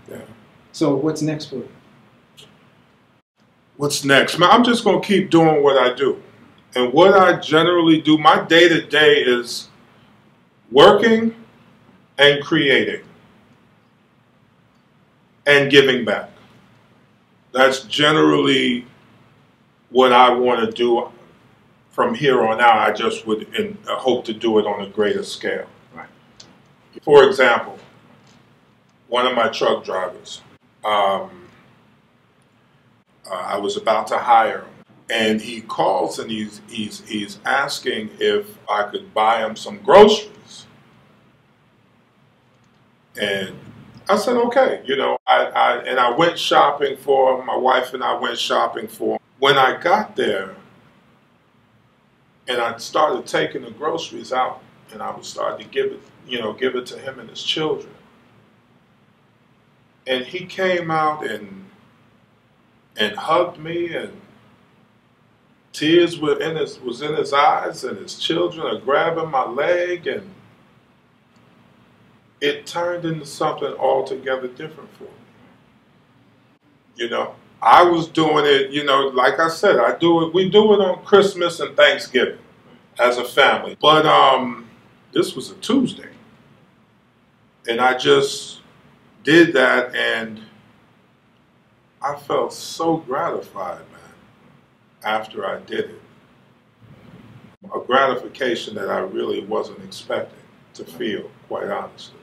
Yeah. So what's next for you? What's next? Man, I'm just going to keep doing what I do. And what I generally do, my day-to-day is working and creating and giving back. That's generally what I want to do from here on out. I just would hope to do it on a greater scale. Right. For example, one of my truck drivers, I was about to hire him, and he calls and he's asking if I could buy him some groceries. And I said, okay, you know, I went shopping for him. My wife and I went shopping for him. When I got there and I started taking the groceries out and I was starting to give it to him and his children. And he came out and hugged me, and tears were was in his eyes, and his children are grabbing my leg, and it turned into something altogether different for me. You know, I was doing it, you know, like I said, we do it on Christmas and Thanksgiving as a family. But this was a Tuesday. And I just did that, and I felt so gratified, man, after I did it. A gratification that I really wasn't expecting to feel, quite honestly.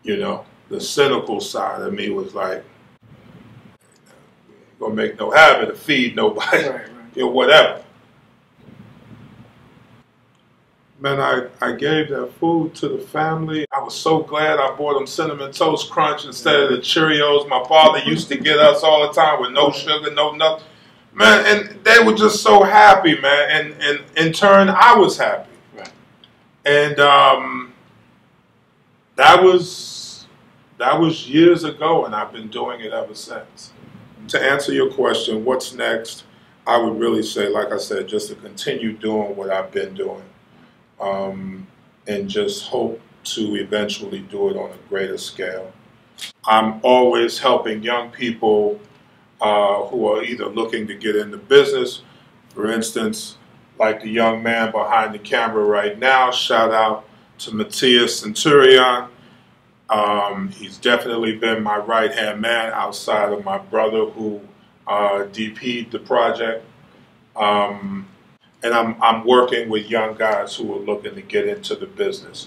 You know, the cynical side of me was like, gonna make no habit to feed nobody, right. You know, whatever. Man, I gave that food to the family. I was so glad I bought them Cinnamon Toast Crunch instead of the Cheerios my father used to get us all the time with no sugar, no nothing. Man, and they were just so happy, man. And in turn, I was happy. Right. And that was years ago, and I've been doing it ever since. To answer your question, what's next? I would really say, like I said, just to continue doing what I've been doing. And just hope to eventually do it on a greater scale. I'm always helping young people who are either looking to get into business. For instance, like the young man behind the camera right now, shout out to Matthias Centurion. He's definitely been my right-hand man outside of my brother who DP'd the project. And I'm working with young guys who are looking to get into the business.